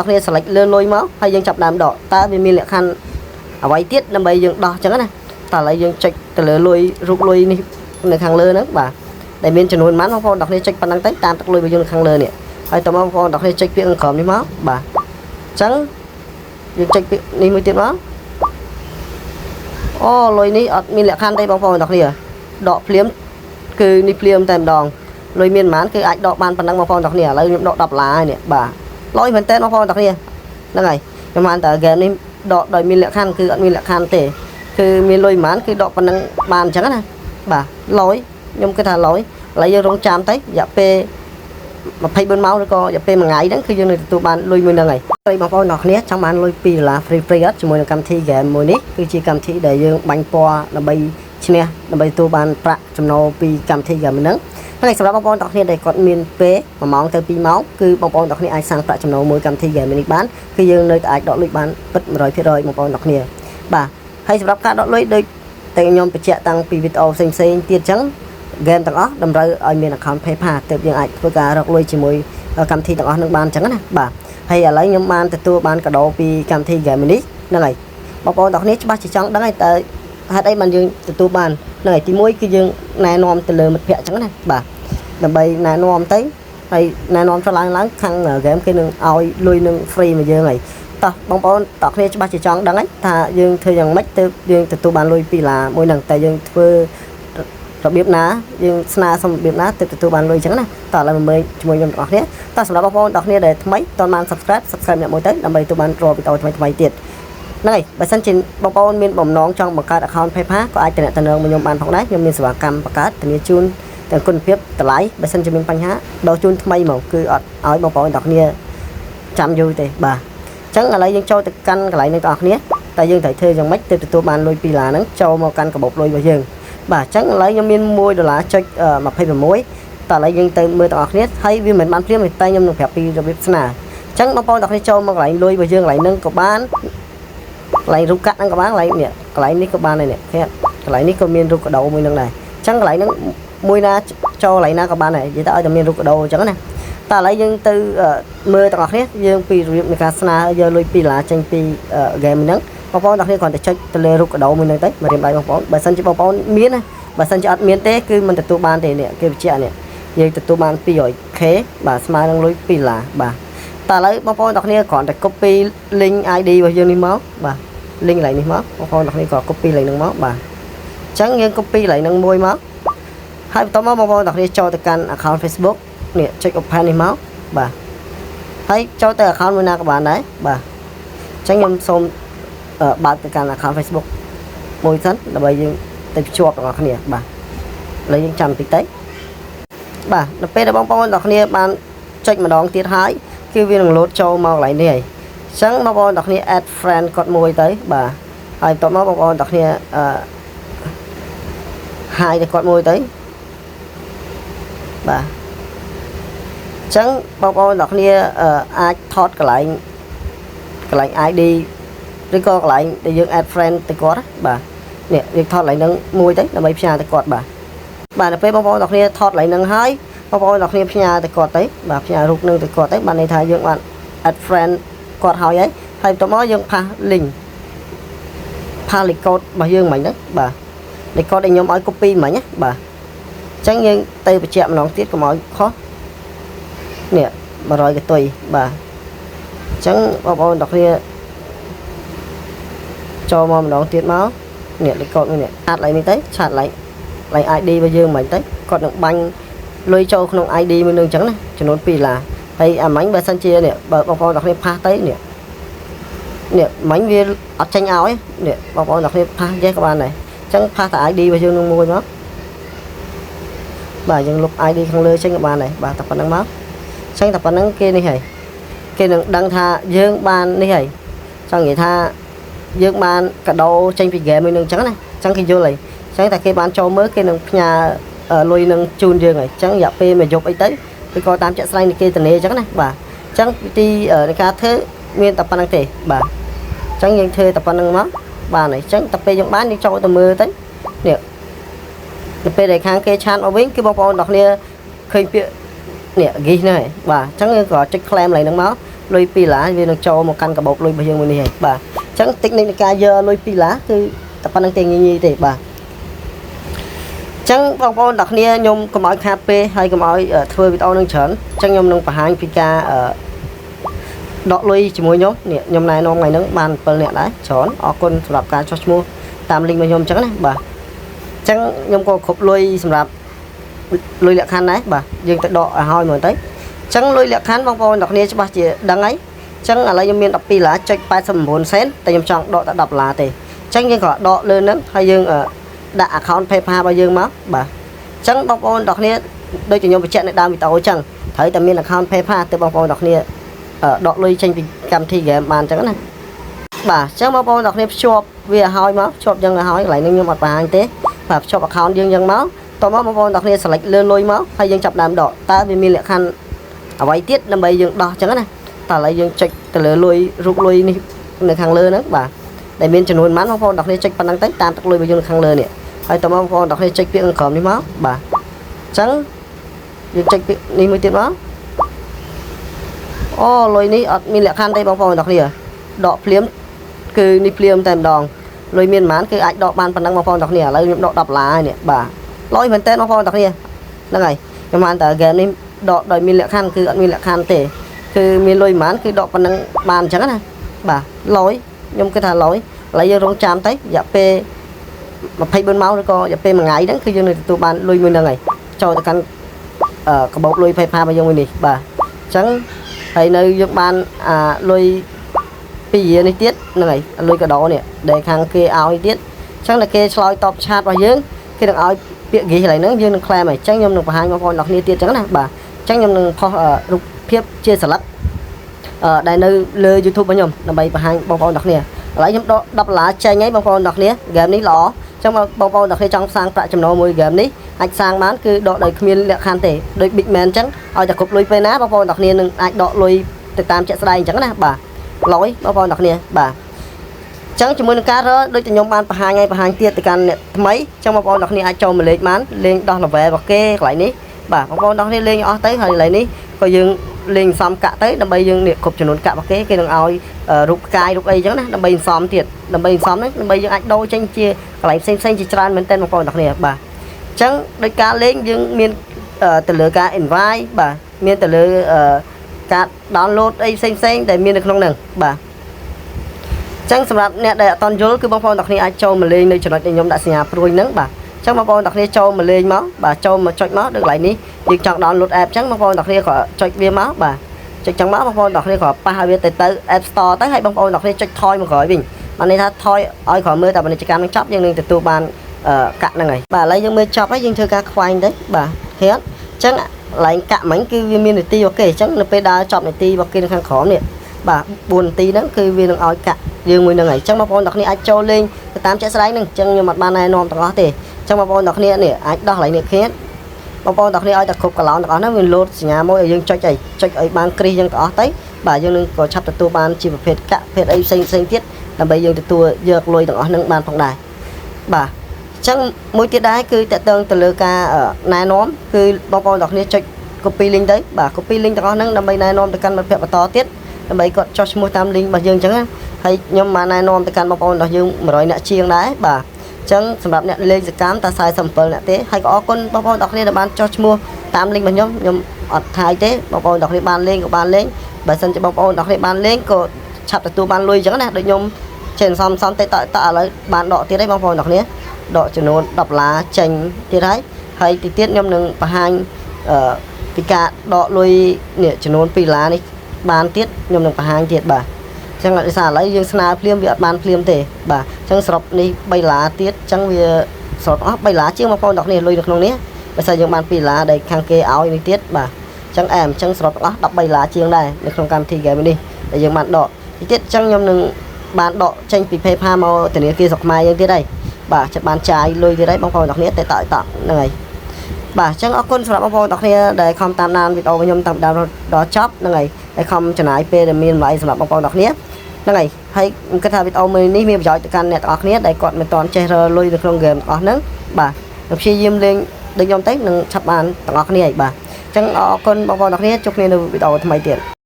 đọc này select lôi máu hay dân chập đàm đỏ ta vì mình lại khăn ở váy tiết làm bây dương đỏ chẳng này ta lại dương check từ lôi rút lôi đi nơi khang lơ nữa bà để mình chọn mán phong đọc này check phần năng tách tam tắc lôi bây dương khang lơ nè hay tao phong đọc này check việc khóm đi máu bà trắng dương check việc đi mới tiết máu ô lôi ní mình lại khăn đây phong đọc này đỏ phím cứ đi phím tèm đòn lôi miền mán cứ ảnh đỏ ban phần năng phong đọc này lấy đỏ đọc lá nè bà lôi phần tên phong đọc này là này nhưng mà ta game này đọ đòi mình lại khăn cứ mình lại khăn tệ cứ mình lôi mán cứ đọ phần năng bàn chẳng này bà lối nhưng cái thà lối lấy vô trong chạm tới dạ p mà thay bên máu nó có dạ p mà ngày đó khi như tụi bạn lôi mình là ngày đây mà coi nọt nét trong bạn lôi pi là free cho mình cầm thi game mùi nít cứ chỉ cầm thi để dương bánh po là bay nè là bay tụi bạn bạc trong nó pi cầm thi game mình nắng cái này sau đó bóng đọc này để còn miền pé mà món từ pi máu cứ bóng đọc này ai sang bạc trong nó mùi cầm thi game mình bán khi dương nơi ai đọ lôi bán bật rồi phía rồi một bóng đọc này bà hay sau đó các đọ lôi đây tại nhóm bị chạy tăng pi video xanh tiền trắng game tặng ó đâm ra ở miền account PayPal từ những ảnh với cả đọc lôi chỉ mùi cầm thi tặng ó nước ban trắng này bà hay lấy nhóm ban từ tua ban cả đồ pi cầm thi game mình đây này bóng đọc này ba chỉ trắng đó này tới hạt đây mình dương từ tua ban này thì mỗi cái dương này nom từ lừa mật vẽ trắng này bà làm bay này nom tới hay này nom cho láng khăn ở game cái nương oi lui nương free mà dương này ta bóng tọt này ba chỉ trắng đắng ấy ta dương thời gian mất từ dương từ tua ban lui pi là mỗi lần tại dương vừa đặc biệt ná dương sna xong biệt ná từ tua ban lui trắng này ta là mới nhầm đọc nhé ta sau đó bóng đọc này để mấy toàn man subscribe nhận mỗi tới làm bay tua ban rồi bị tàu thay tiền này bài sân trên bóng miền bóng nón trong một cái account PayPal có ai tiền tận mình nhom bàn phòng đấy nhom miền sửa cam bạc cát tiền chun tiền quân phiếp tờ lái bài sân cho mình bánh há đầu chun thay màu cứ ở bóng đọc nia chạm vui thì bà chẳng là lấy dân cho từ căn cái lại này đọc nia tại dương thấy thuê dòng mấy từ tua ban lôi pi là nắng cho màu căn cả bột lôi vào dương bà chẳng lấy nhom miền môi đồ lá cho mà hay vào muối ta lấy dân từ mưa đọc nia hay vì mình bán phim mình tay nhom được phép pi rồi biết nào chẳng bóng đọc nia cho mà lại lôi vào dương lại nâng của bán lại rút cắt các bác lại nè lại ní các bạn này nè cái lại ní miền rút cái đầu mình này chẳng lại nó mui na cho lại na các bạn này vậy ta ở trong miền rút cái đầu chẳng này ta lấy dân từ mưa tao hết dương pi rượu người ta sana giờ lôi pi là tranh pi game mình nắng bóng đặc biệt còn để chơi từ rút cái đầu mình tới mà điểm bài bóng bài sân chỉ bóng miến này bài sân chỉ ăn miến té cứ mình từ tụ ban thì nè kia chị nè giờ từ tụ ban pi rồi khé bà smile đang lôi pi là bà ta lấy bóng đặc biệt còn để copy link ID vào dương đi máu bà link lại đi máu con đọc này có copy lại nâng máu bà chẳng nghiêng copy lại nâng môi máu hai tấm máu con đọc đi cho từ căn account Facebook nè check open đi máu bà thấy cho từ account bên nào các bạn đấy bà chẳng nhầm xôm ở bạn từ căn account Facebook môi thân là bởi vì từ chuột của các nè bà lấy những trăm tí tế bà nó phê là bóng đọc này bạn check mà đón tiết hái khi viên lốt cho màu lại này sáng mà con đọc này add friend còn môi tới bà hai tụi nó con đọc này hai để con môi tới bà sáng con đọc này ai thoát cái lại ID rồi có lại để dựng add friend tới có đó bà nè việc thoát lại nâng môi tới là mấy nhà tới cọt bà là phê con đọc này thoát lại nâng hai con đọc này nhà tới cọt tới bà nhà rút nâng tới cọt tới bà này thay dựng bạn add friend quạt hỏi ấy hay tụi nó dương pha lịch code bà dương mày đó bà lịch code đây nhóm nói copy mà nhé bà tránh nhưng tay bị chạm nó tiết của mọi khó nè mà rồi cái tùy bà tránh bao đọc kia cho mà nó tiết máu nè lịch code nè add lại mình tới chặt lại ID bà dương mày tới còn được banh lôi cho không ID mình đường trắng này cho nó pi là hay mảnh bà sân chia nè bà con đọc này pha tới nè mảnh viên ở tranh áo ấy nè bà con đọc này pha với các bạn này chẳng pha thả ID và dương nông môi nó bà dừng lục ID không lơ tranh các bạn này bà tập phần năng máu tranh tập phần năng kia này hãy kia đăng tha dương ban này hãy xong người tha dương ban cả đầu tranh vì ghé mình đường trắng này chẳng khi vô lại chẳng tại kia bán cho mới kia nhà lôi nâng chun dương này chẳng dạo p mà dục ấy tới cái coi 8 trận xanh kia từ này chắc này bà chẳng đi ở cái thế nguyên tập năng thể bà chẳng những thuê tập năng máu bà này chẳng tập p giống bán đi cho tầm mưa tới nè tập p để kháng kê chan ở bên cái bóng đọc nè khơi nè ghi này bà chẳng có check claim lại nâng máu លុយ2ឡាវានឹងចូលមកកាន់កាបូបលុយរបស់យើងមួយនេះហើយបាទអញ្ចឹងតិចនៃការយកលុយ2ឡាគឺតែប៉ុណ្្នឹងទេងាយៗទេបាទចឹងបងប្អូនអ្នកគ្នាខ្ញុំកុំឲ្យខាតពេលហើយកុំឲ្យធ្វើវីដេអូនឹងច្រើនចឹងខ្ញុំនឹងបង្ហាញពីការដកលុយជាមួយខ្ញុំនេះខ្ញុំណែនាំថ្ងៃហ្នឹងបាន7នាក់ដែរច្រើនអរគុណសម្រាប់ការចុះឈ្មោះតាម link របស់ខ្ញុំចឹងណាបាទចឹងខ្ញុំក៏គ្រប់លុយសម្រាប់លុយលក្ខខណ្ឌដែរបាទយើងទៅដកឲ្យហើយមើលទៅចឹងលុយលក្ខខណ្ឌបងប្អូនអ្នកគ្នាច្បាស់ជាដឹងហើយចឹងឥឡូវខ្ញុំមាន12ឡាចុច89សេនតែខ្ញុំចង់ដកតែ10ឡាទេចឹងយើងក៏ដកលើហ្នឹងហើយយើងដាក់ account PayPal របស់យើងមកបាទអញ្ចឹងបងប្អូនទាំងគ្នាដូចជាខ្ញុំបញ្ជាក់នៅដើមវីដេអូអញ្ចឹងត្រូវតែមាន account PayPal ទៅបងប្អូនទាំងគ្នាដកលុយចេញពីកម្មវិធី game បានអញ្ចឹងណាបាទអញ្ចឹងបងប្អូនទាំងគ្នាភ្ជាប់វាឲ្យមកភ្ជាប់យ៉ាងទៅហើយកន្លែងនេះខ្ញុំអត់បង្ហាញទេបាទភ្ជាប់ account យើងយ៉ាងមកតោះមកបងប្អូនទាំងគ្នា select លើលុយមកហើយយើងចាប់ដើមដកតើវាមានលក្ខខណ្ឌអ្វីទៀតដើម្បីយើងដោះអញ្ចឹងណាតើឥឡូវយើងចុចទៅលើលុយរូបលុយនេះនៅខាងលើហ្នឹងបាទដែលមានចំនួនប៉ុន្មានបងប្អូនទាំងគ្នាចុចប៉ុណ្ណឹងទៅតាមទឹកលុយរបស់យើងនៅខាងលើនេះហើយតើបងប្អូនទាំងគ្នាចុចពាក្យក្រោមនេះមកបាទអញ្ចឹងយើងចុចពាក្យនេះមួយទៀតមកអូលុយនេះអត់មានលក្ខខណ្ឌទេបងប្អូនទាំងគ្នាដកភ្លាមគឺនេះភ្លាមតែម្ដងលុយមានប៉ុន្មានគឺអាចដកបានប៉ុណ្ណឹងបងប្អូនទាំងគ្នាឥឡូវខ្ញុំដក10ឡាហើយនេះបាទលុយមែនតើបងប្អូនទាំងគ្នាហ្នឹងហើយខ្ញុំបានតែហ្គេមនេះដកដោយមានលក្ខខណ្ឌគឺអត់មានលក្ខខណ្ឌទេគឺមានលុយប៉ុន្មានគឺដកប៉ុណ្ណឹងបានអញ្ចឹងណាបាទលុយខ្ញុំគិតថាលុយឥឡូវយើងរងចាំទៅរយៈពេល24ម៉ោងឬក៏រយៈពេល1ថ្ងៃហ្នឹងគឺយើងនឹងទទួលបានលុយមួយហ្នឹងហើយចូលទៅកាន់កាបូបលុយ PayPal របស់យើងមួយនេះបាទអញ្ចឹងហើយនៅយើងបានលុយ2រៀលនេះទៀតហ្នឹងហើយលុយកដោនេះដែលខាងគេឲ្យទៀតអញ្ចឹងតែគេឆ្លើយតបឆាតរបស់យើងគេនឹងឲ្យពាក្យហ្គីកន្លែងហ្នឹងយើងនឹង claim ហើយអញ្ចឹងខ្ញុំនឹងបង្ហាញបងប្អូនអ្នកគ្នាទៀតអញ្ចឹងណាបាទអញ្ចឹងខ្ញុំនឹងផុសរូបភាពជាស្លឹកដែលនៅលើ YouTube របស់ខ្ញុំដើម្បីបង្ហាញបងប្អូនអ្នកគ្នាឥឡូវខ្ញុំដក10ឡាចេញហើយបងប្អូនអ្នកគ្នាហ្គេមនេះល្អអញ្ចឹងបងប្អូនអ្នកគ្នាចង់សាងប្រាក់ចំណូលមួយហ្គេមនេះអាចសាងបានគឺដកដោយគ្មានលក្ខខណ្ឌទេដូច Big Man អញ្ចឹងឲ្យតែគ្រប់លុយពេលណាបងប្អូនអ្នកគ្នានឹងអាចដកលុយទៅតាមជាក់ស្ដែងអញ្ចឹងណាបាទលុយបងប្អូនអ្នកគ្នាបាទអញ្ចឹងជាមួយនឹងការដូចខ្ញុំបានបង្ហាញទៀតទៅកាន់អ្នកថ្មីអញ្ចឹងបងប្អូនអ្នកគ្នាអាចចូលមកលេងបានលេងដោះ level របស់គេកន្លែងនេះបាទបងប្អូនអ្នកគ្នាលេងអស់ទៅហើយកន្លែងនេះក៏យើងលេងសំកាក់ទៅដើម្បីយើងនេះគ្រប់ចំនួនកាក់របស់គេនឹងឲ្យរូបផ្កាយរូបអីអញ្ចឹងណាដើម្បីសំទៀតដើម្បីសំហ្នឹងដើម្បីយើងអាចដូរចេញជាកន្លែងផ្សេងជាច្រើនមែនទែនបងប្អូនអ្នកគ្នាបាទអញ្ចឹងដោយការលេងយើងមានទៅលើការ invite បាទមានទៅលើការ download អីផ្សេងដែលមាននៅក្នុងហ្នឹងបាទអញ្ចឹងសម្រាប់អ្នកដែលអត់តន់យល់គឺបងប្អូនអ្នកគ្នាអាចចូលមកលេងនៅចំណុចដែលខ្ញុំដាក់សញ្ញាព្រួយហ្នឹងបាទអញ្ចឹងបងប្អូនអ្នកគ្នាចូលមកលេងមកបាទចូលមកចុចមកដូចកន្លែងនេះយើងចង់ download app អញ្ចឹងបងប្អូនអ្នកគ្នាក៏ចុចវាមកបាទចុចចឹងមកបងប្អូនអ្នកគ្នាក៏ប៉ះឲ្យវាទៅ App Store ទៅហើយបងប្អូនអ្នកគ្នាចុចថយមកក្រោយវិញបានន័យថាថយឲ្យក្រោយមើលតែពាណិជ្ជកម្មនឹងចប់យើងនឹងទទួលបានកាក់ហ្នឹងហើយបាទឥឡូវយើងមើលចប់ហើយយើងធ្វើការខ្វែងទៅបាទហេតុអញ្ចឹងកន្លែងកាក់មិញគឺវាមាននាទីរបស់គេអញ្ចឹងនៅពេលដើរចប់នាទីរបស់គេនៅខាងក្រោមនេះបាទ4នាទីហ្នឹងគឺវានឹងឲ្យកាក់យើងមួយហ្នឹងហើយអញ្ចឹងបងប្អូនអ្នកគ្នាអាចចូលលេងទៅតាមជាក់ស្ដែងហ្នឹងអញ្ចឹងខ្ញុំអត់បានណែនាំទាំងអស់ទេអញ្ចឹងបងប្អូនអ្នកគ្នានេះអាចដោះកន្លែងនេះគ្នាបងប្អូនអ្នកគ្នាឲ្យតែគ្រប់កន្លងទាំងអស់ហ្នឹងវាលោតសញ្ញាមួយឲ្យយើងចុចឲ្យបានគ្រីសយើងទាំងអស់ទៅបាទយើងនឹងក៏ឆាប់ទទួលបានជាប្រភេទកាក់ប្រភេទអីផ្សេងទៀតដើម្បីយើងទទួលយកលុយទាំងអស់ហ្នឹងបានផងដែរបាទអញ្ចឹងមួយទៀតដែរគឺតកតងទៅលើការណែនាំគឺបងប្អូនអ្នកគ្នាចុច copy link ទៅបាទ copy link ទាំងអស់ហ្នឹងដើម្បីណែនាំទៅកាន់មិត្តភក្តិបន្តទៀតដើម្បីគាត់ចុះឈ្មោះតាម link របស់យើងអញ្ចឹងណាហើយខ្ញុំបានណែនាំទៅកាន់បងប្អូនរបស់យើង100អ្នកជាងដែរបាទអញ្ចឹងសម្រាប់អ្នកលេងសកម្មតែ47អ្នកទេហើយក៏អរគុណបងប្អូនអ្នកគ្នាដែលបានចុះឈ្មោះតាម link របស់ខ្ញុំអត់ថាយទេបងប្អូនអ្នកគ្នាបានលេងក៏បានលេងបើសិនជាបងប្អូនអ្នកគ្នាបានលេងក៏ឆាប់ទទួលបានលុយអញ្ចឹងណាដូចខ្ញុំចេញសំទេតឥឡូវបានដកទៀតហើយបងប្អូនអ្នកគ្នាដកចំនួន10ឡាចេញទៀតហើយទីទៀតខ្ញុំនឹងបង្ហាញពីការដកលុយនេះចំនួន2ឡានេះបានទៀតខ្ញុំនឹងបង្ហាញទៀតបាទអញ្ចឹងដោយសារឥឡូវយើងស្នើភ្លាមវាអត់បានភ្លាមទេបាទអញ្ចឹងសរុបនេះ3ឡាទៀតអញ្ចឹងវាសរុបអស់3ឡាជាងបងប្អូនអ្នកគ្នាលុយនៅក្នុងនេះបើសិនយើងបាន2ឡាដែលខាងគេឲ្យនេះទៀតបាទអញ្ចឹងអញ្ចឹងសរុបអស់13ឡាជាងដែរនៅក្នុងកម្មវិធី game នេះដែលយើងបានដកទីទៀតអញ្ចឹងខ្ញុំនឹងបានដកចេញពី PayPal មកធនាគារស្រុកខ្មែរយើងទៀតហើយបាទចិត្តបានចាយលុយទៀតហើយបងប្អូនអ្នកគ្នាតែតហ្នឹងហើយបាទអញ្ចឹងអរគុណសម្រាប់បងប្អូនអ្នកគ្នាដែលខំតាមដានវីដេអូរបស់ខ្ញុំតាំងពីដើមដល់ចប់ហ្នឹងហើយហើយខំចំណាយពេលដែលមានតម្លៃសម្រាប់បងប្អូនអ្នកគ្នាហ្នឹងហើយខ្ញុំគិតថាវីដេអូមួយនេះមានប្រយោជន៍ទៅកាន់អ្នកទាំងអស់គ្នាដែលគាត់មិនទាន់ចេះរកលុយនៅក្នុងហ្គេមទាំងអស់ហ្នឹងបាទខ្ញុំព្យាយាមលេងដូចខ្ញុំទៅនឹងឆាប់បានទាំងអស់គ្នាហើយបាទអញ្ចឹងអរគុណបងប្អូនអ្នកគ្នាជួបគ្នានៅវីដេអូថ្មីទៀត